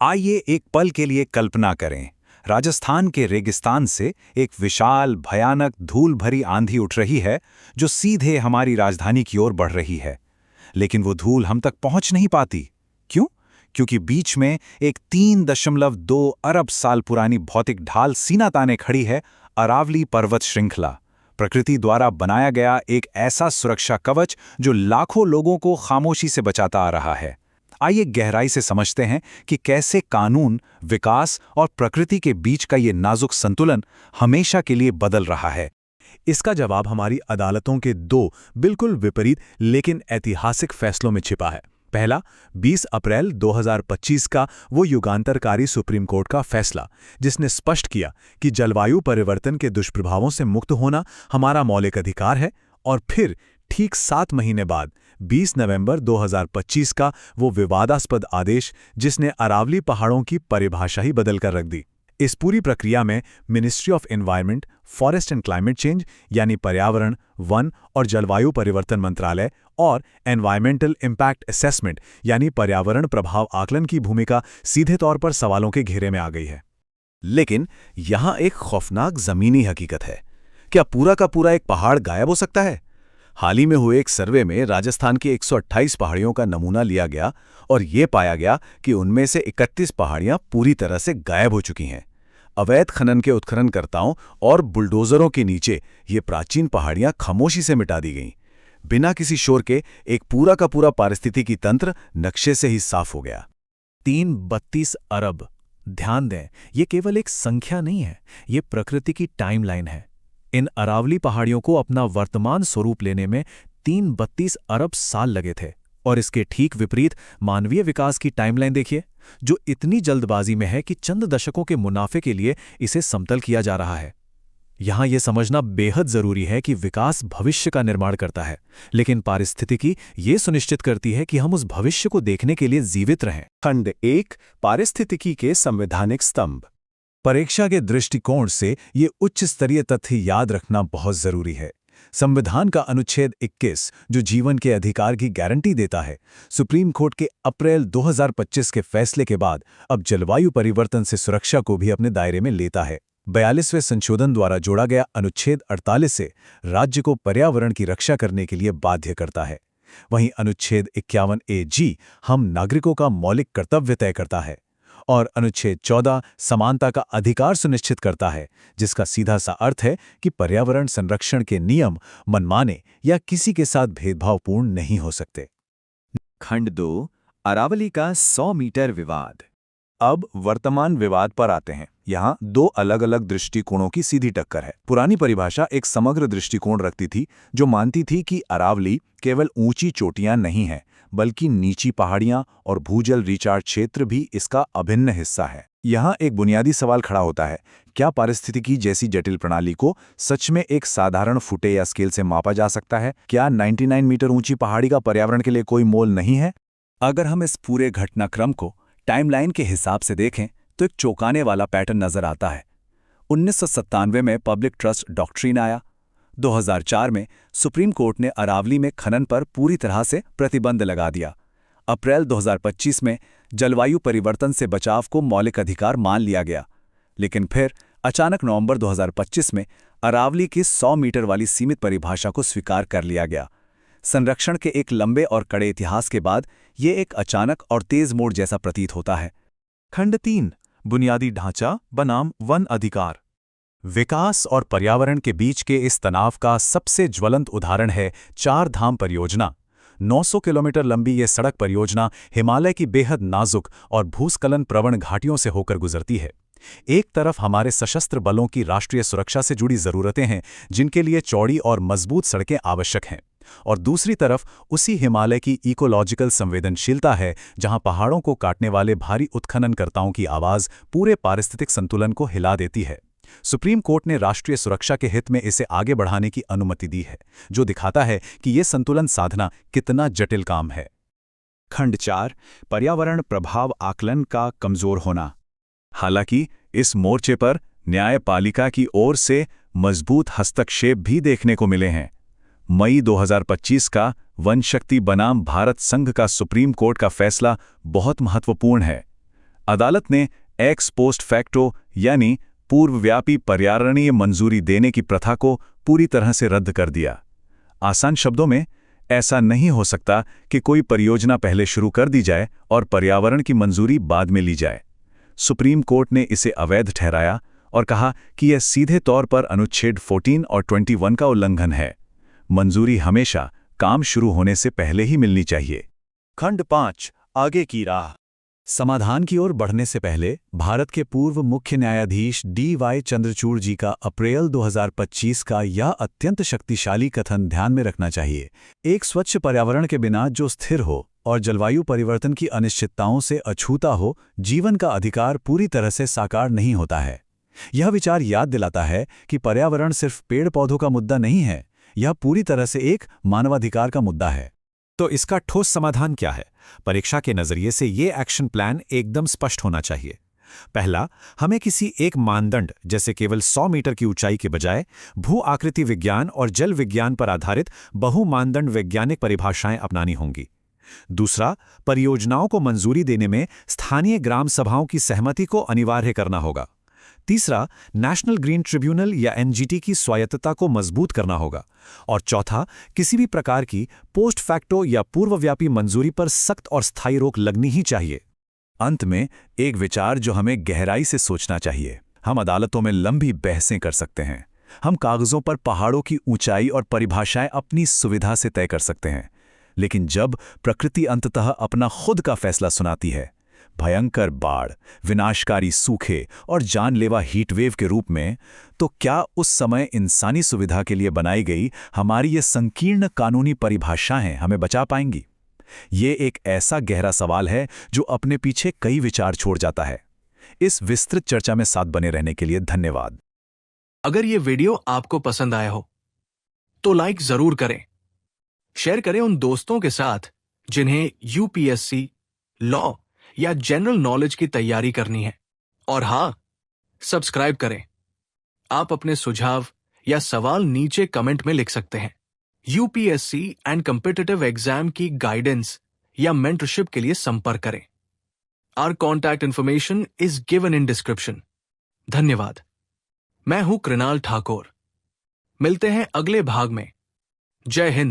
आइए एक पल के लिए कल्पना करें। राजस्थान के रेगिस्तान से एक विशाल भयानक धूल भरी आंधी उठ रही है जो सीधे हमारी राजधानी की ओर बढ़ रही है। लेकिन वो धूल हम तक पहुंच नहीं पाती। क्यों? क्योंकि बीच में एक 3.2 अरब साल पुरानी भौतिक ढाल सीना ताने खड़ी है, अरावली पर्वत श्रृंखला। प्रकृति द्वारा बनाया गया एक ऐसा सुरक्षा कवच जो लाखों लोगों को खामोशी से बचाता आ रहा है। आइए गहराई से समझते हैं कि कैसे कानून, विकास और प्रकृति के बीच का ये नाजुक संतुलन हमेशा के लिए बदल रहा है। इसका जवाब हमारी अदालतों के दो बिल्कुल विपरीत लेकिन ऐतिहासिक फैसलों में छिपा है। पहला, 20 अप्रैल 2025 का वो युगांतरकारी सुप्रीम कोर्ट का फैसला, जिसने स्पष्ट किया कि जलवायु परिवर्तन के दुष्प्रभावों से मुक्त होना हमारा मौलिक अधिकार है। और फिर ठीक 7 महीने बाद 20 नवंबर 2025 का वो विवादास्पद आदेश, जिसने अरावली पहाड़ों की परिभाषा ही बदल कर रख दी। इस पूरी प्रक्रिया में ministry of environment, forest and climate change यानी पर्यावरण, वन और जलवायु परिवर्तन मंत्रालय और एनवायरमेंटल इम्पैक्ट असेसमेंट यानी पर्यावरण प्रभाव आकलन की भूमिका सीधे तौर पर सवालों के घेरे में आ गई है। लेकिन यहां एक खौफनाक जमीनी हकीकत है। क्या पूरा का पूरा एक पहाड़ गायब हो सकता है? हाल ही में हुए एक सर्वे में राजस्थान की 128 पहाड़ियों का नमूना लिया गया और ये पाया गया कि उनमें से 31 पहाड़ियां पूरी तरह से गायब हो चुकी हैं। अवैध खनन के उत्खननकर्ताओं और बुलडोजरों के नीचे ये प्राचीन पहाड़ियां खामोशी से मिटा दी गईं। बिना किसी शोर के एक पूरा का पूरा पारिस्थितिकी तंत्र नक्शे से ही साफ हो गया। 332 अरब। ध्यान दें, ये केवल एक संख्या नहीं है, ये प्रकृति की टाइमलाइन है। इन अरावली पहाड़ियों को अपना वर्तमान स्वरूप लेने में 332 अरब साल लगे थे। और इसके ठीक विपरीत मानवीय विकास की टाइमलाइन देखिए, जो इतनी जल्दबाजी में है कि चंद दशकों के मुनाफे के लिए इसे समतल किया जा रहा है। यहां यह समझना बेहद जरूरी है कि विकास भविष्य का निर्माण करता है, लेकिन पारिस्थितिकी ये सुनिश्चित करती है कि हम उस भविष्य को देखने के लिए जीवित रहें। खंड 1, पारिस्थितिकी के संवैधानिक स्तंभ। परीक्षा के दृष्टिकोण से ये उच्च स्तरीय तथ्य याद रखना बहुत जरूरी है। संविधान का अनुच्छेद 21, जो जीवन के अधिकार की गारंटी देता है, सुप्रीम कोर्ट के अप्रैल 2025 के फैसले के बाद अब जलवायु परिवर्तन से सुरक्षा को भी अपने दायरे में लेता है। 42वें संशोधन द्वारा जोड़ा गया अनुच्छेद 48 से राज्य को पर्यावरण की रक्षा करने के लिए बाध्य करता है। वहीं अनुच्छेद 51A(G) हम नागरिकों का मौलिक कर्तव्य तय करता है। और अनुच्छेद 14 समानता का अधिकार सुनिश्चित करता है, जिसका सीधा सा अर्थ है कि पर्यावरण संरक्षण के नियम मनमाने या किसी के साथ भेदभावपूर्ण नहीं हो सकते। खंड 2, अरावली का 100 मीटर विवाद। अब वर्तमान विवाद पर आते हैं। यहाँ दो अलग अलग दृष्टिकोणों की सीधी टक्कर है। पुरानी परिभाषा एक समग्र दृष्टिकोण रखती थी, जो मानती थी कि अरावली केवल ऊंची चोटियां नहीं हैं, बल्कि नीची पहाड़ियां और भूजल रिचार्ज क्षेत्र भी इसका अभिन्न हिस्सा है। यहाँ एक बुनियादी सवाल खड़ा होता है, क्या पारिस्थितिकी जैसी जटिल प्रणाली को सच में एक साधारण फुटे या स्केल से मापा जा सकता है? क्या 99 मीटर ऊंची पहाड़ी का पर्यावरण के लिए कोई मोल नहीं है? अगर हम इस पूरे घटनाक्रम को टाइमलाइन के हिसाब से देखें तो एक चौंकाने वाला पैटर्न नजर आता है। 1997 में पब्लिक ट्रस्ट डॉक्ट्रिन आया। 2004 में सुप्रीम कोर्ट ने अरावली में खनन पर पूरी तरह से प्रतिबंध लगा दिया। अप्रैल 2025 में जलवायु परिवर्तन से बचाव को मौलिक अधिकार मान लिया गया। लेकिन फिर अचानक नवंबर 2025 में अरावली की 100 मीटर वाली सीमित परिभाषा को स्वीकार कर लिया गया। संरक्षण के एक लंबे और कड़े इतिहास के बाद ये एक अचानक और तेज मोड़ जैसा प्रतीत होता है। खंड 3, बुनियादी ढांचा बनाम वन अधिकार। विकास और पर्यावरण के बीच के इस तनाव का सबसे ज्वलंत उदाहरण है चार धाम परियोजना। 900 किलोमीटर लंबी ये सड़क परियोजना हिमालय की बेहद नाजुक और भूस्खलन प्रवण घाटियों से होकर गुजरती है। एक तरफ हमारे सशस्त्र बलों की राष्ट्रीय सुरक्षा से जुड़ी जरूरतें हैं, जिनके लिए चौड़ी और मजबूत सड़कें आवश्यक हैं, और दूसरी तरफ उसी हिमालय की इकोलॉजिकल संवेदनशीलता है, जहां पहाड़ों को काटने वाले भारी उत्खननकर्ताओं की आवाज पूरे पारिस्थितिक संतुलन को हिला देती है। सुप्रीम कोर्ट ने राष्ट्रीय सुरक्षा के हित में इसे आगे बढ़ाने की अनुमति दी है, जो दिखाता है कि यह संतुलन साधना कितना जटिल काम है। खंड 4, पर्यावरण प्रभाव आकलन का कमजोर होना। हालांकि इस मोर्चे पर न्यायपालिका की ओर से मजबूत हस्तक्षेप भी देखने को मिले हैं। मई 2025 का वन शक्ति बनाम भारत संघ का सुप्रीम कोर्ट का फैसला बहुत महत्वपूर्ण है। अदालत ने एक्स पोस्ट फैक्टो यानी पूर्वव्यापी पर्यावरणीय मंजूरी देने की प्रथा को पूरी तरह से रद्द कर दिया। आसान शब्दों में, ऐसा नहीं हो सकता कि कोई परियोजना पहले शुरू कर दी जाए और पर्यावरण की मंजूरी बाद में ली जाए। सुप्रीम कोर्ट ने इसे अवैध ठहराया और कहा कि यह सीधे तौर पर अनुच्छेद 14 और 21 का उल्लंघन है। मंजूरी हमेशा काम शुरू होने से पहले ही मिलनी चाहिए। खंड 5 आगे की राह। समाधान की ओर बढ़ने से पहले भारत के पूर्व मुख्य न्यायाधीश डी.वाई. चंद्रचूड़ जी का अप्रैल 2025 का यह अत्यंत शक्तिशाली कथन ध्यान में रखना चाहिए। एक स्वच्छ पर्यावरण के बिना जो स्थिर हो और जलवायु परिवर्तन की अनिश्चितताओं से अछूता हो, जीवन का अधिकार पूरी तरह से साकार नहीं होता है। यह विचार याद दिलाता है कि पर्यावरण सिर्फ पेड़ पौधों का मुद्दा नहीं है, यह पूरी तरह से एक मानवाधिकार का मुद्दा है। तो इसका ठोस समाधान क्या है? परीक्षा के नजरिए से ये एक्शन प्लान एकदम स्पष्ट होना चाहिए। पहला, हमें किसी एक मानदंड जैसे केवल 100 मीटर की ऊंचाई के बजाय भू आकृति विज्ञान और जल विज्ञान पर आधारित बहुमानदंड वैज्ञानिक परिभाषाएं अपनानी होंगी। दूसरा, परियोजनाओं को मंजूरी देने में स्थानीय ग्राम सभाओं की सहमति को अनिवार्य करना होगा। तीसरा, नेशनल ग्रीन ट्रिब्यूनल या एनजीटी की स्वायत्तता को मजबूत करना होगा। और चौथा, किसी भी प्रकार की पोस्ट फैक्टो या पूर्वव्यापी मंजूरी पर सख्त और स्थायी रोक लगनी ही चाहिए। अंत में एक विचार जो हमें गहराई से सोचना चाहिए। हम अदालतों में लंबी बहसें कर सकते हैं, हम कागजों पर पहाड़ों की ऊंचाई और परिभाषाएं अपनी सुविधा से तय कर सकते हैं, लेकिन जब प्रकृति अंततः अपना खुद का फैसला सुनाती है, भयंकर बाढ़, विनाशकारी सूखे और जानलेवा हीटवेव के रूप में, तो क्या उस समय इंसानी सुविधा के लिए बनाई गई हमारी ये संकीर्ण कानूनी परिभाषाएं हमें बचा पाएंगी? ये एक ऐसा गहरा सवाल है जो अपने पीछे कई विचार छोड़ जाता है। इस विस्तृत चर्चा में साथ बने रहने के लिए धन्यवाद। अगर ये वीडियो आपको पसंद आया हो तो लाइक जरूर करें, शेयर करें उन दोस्तों के साथ जिन्हें यूपीएससी, लॉ या जनरल नॉलेज की तैयारी करनी है। और हाँ, सब्सक्राइब करें। आप अपने सुझाव या सवाल नीचे कमेंट में लिख सकते हैं। यूपीएससी एंड कॉम्पिटिटिव एग्जाम की गाइडेंस या मेंटरशिप के लिए संपर्क करें। Our contact information is given in description. धन्यवाद। मैं हूं कृणाल ठाकुर। मिलते हैं अगले भाग में। जय हिंद।